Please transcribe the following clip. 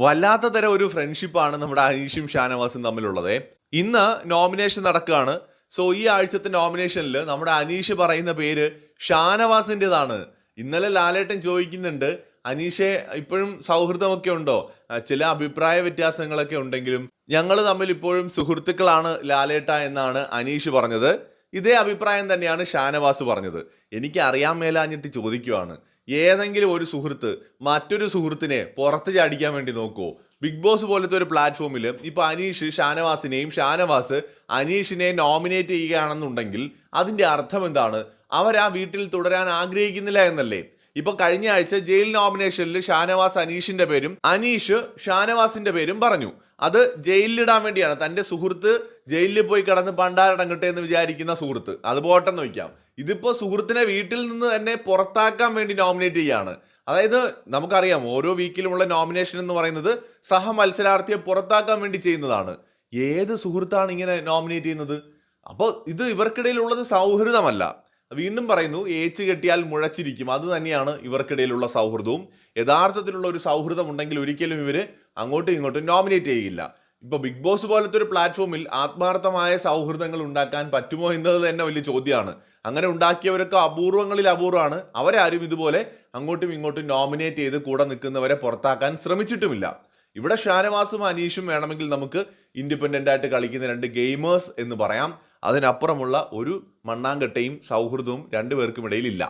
വല്ലാത്ത തരം ഒരു ഫ്രണ്ട്ഷിപ്പാണ് നമ്മുടെ അനീഷും ഷാനവാസും തമ്മിലുള്ളത്. ഇന്ന് നോമിനേഷൻ നടക്കുകയാണ്. സോ ഈ ആഴ്ചത്തെ നോമിനേഷനിൽ നമ്മുടെ അനീഷ് പറയുന്ന പേര് ഷാനവാസിൻ്റെതാണ്. ഇന്നലെ ലാലേട്ടൻ ചോദിക്കുന്നുണ്ട്, അനീഷെ ഇപ്പോഴും സൗഹൃദമൊക്കെ ഉണ്ടോ? ചില അഭിപ്രായ വ്യത്യാസങ്ങളൊക്കെ ഉണ്ടെങ്കിലും ഞങ്ങൾ തമ്മിൽ ഇപ്പോഴും സുഹൃത്തുക്കളാണ് ലാലേട്ട എന്നാണ് അനീഷ് പറഞ്ഞത്. ഇതേ അഭിപ്രായം തന്നെയാണ് ഷാനവാസ് പറഞ്ഞത്. എനിക്ക് അറിയാൻ മേലാഞ്ഞിട്ട് ചോദിക്കുവാണ്, ഏതെങ്കിലും ഒരു സുഹൃത്ത് മറ്റൊരു സുഹൃത്തിനെ പുറത്ത് ചാടിക്കാൻ വേണ്ടി നോക്കുമോ? ബിഗ് ബോസ് പോലത്തെ ഒരു പ്ലാറ്റ്ഫോമിൽ ഇപ്പൊ അനീഷ് ഷാനവാസിനെയും ഷാനവാസ് അനീഷിനെ നോമിനേറ്റ് ചെയ്യുകയാണെന്നുണ്ടെങ്കിൽ അതിന്റെ അർത്ഥം എന്താണ്? അവർ ആ വീട്ടിൽ തുടരാൻ ആഗ്രഹിക്കുന്നില്ല എന്നല്ലേ? ഇപ്പൊ കഴിഞ്ഞ ആഴ്ച ജയിൽ നോമിനേഷനിൽ ഷാനവാസ് അനീഷിന്റെ പേരും അനീഷ് ഷാനവാസിന്റെ പേരും പറഞ്ഞു. അത് ജയിലിലിടാൻ വേണ്ടിയാണ്. തന്റെ സുഹൃത്ത് ജയിലിൽ പോയി കിടന്ന് പണ്ടാരടങ്ങട്ടെ എന്ന് വിചാരിക്കുന്ന സുഹൃത്ത്, അത് പോട്ടെന്ന് വയ്ക്കാം. ഇതിപ്പോ സുഹൃത്തിനെ വീട്ടിൽ നിന്ന് തന്നെ പുറത്താക്കാൻ വേണ്ടി നോമിനേറ്റ് ചെയ്യാണ്. അതായത് നമുക്കറിയാം, ഓരോ വീക്കിലുമുള്ള നോമിനേഷൻ എന്ന് പറയുന്നത് സഹ മത്സരാർത്ഥിയെ പുറത്താക്കാൻ വേണ്ടി ചെയ്യുന്നതാണ്. ഏത് സുഹൃത്താണ് ഇങ്ങനെ നോമിനേറ്റ് ചെയ്യുന്നത്? അപ്പോൾ ഇത് ഇവർക്കിടയിലുള്ളത് സൗഹൃദമല്ല. വീണ്ടും പറയുന്നു, ഏച്ച് കെട്ടിയാൽ മുഴച്ചിരിക്കും. അത് തന്നെയാണ് ഇവർക്കിടയിലുള്ള സൗഹൃദവും. യഥാർത്ഥത്തിലുള്ള ഒരു സൗഹൃദം ഉണ്ടെങ്കിൽ ഒരിക്കലും ഇവര് അങ്ങോട്ടും ഇങ്ങോട്ടും നോമിനേറ്റ് ചെയ്യില്ല. ഇപ്പൊ ബിഗ് ബോസ് പോലത്തെ ഒരു പ്ലാറ്റ്ഫോമിൽ ആത്മാർത്ഥമായ സൗഹൃദങ്ങൾ ഉണ്ടാക്കാൻ പറ്റുമോ എന്നത് തന്നെ വലിയ ചോദ്യമാണ്. അങ്ങനെ ഉണ്ടാക്കിയവരൊക്കെ അപൂർവങ്ങളിൽ അപൂർവമാണ്. അവരാരും ഇതുപോലെ അങ്ങോട്ടും ഇങ്ങോട്ടും നോമിനേറ്റ് ചെയ്ത് കൂടെ നിൽക്കുന്നവരെ പുറത്താക്കാൻ ശ്രമിച്ചിട്ടുമില്ല. ഇവിടെ ഷാനവാസും അനീഷും വേണമെങ്കിൽ നമുക്ക് ഇൻഡിപെൻഡന്റ് ആയിട്ട് കളിക്കുന്ന രണ്ട് ഗെയിമേഴ്സ് എന്ന് പറയാം. അതിനപ്പുറമുള്ള ഒരു മണ്ണാങ്കട്ടയും സൗഹൃദവും രണ്ടുപേർക്കും ഇടയിലില്ല.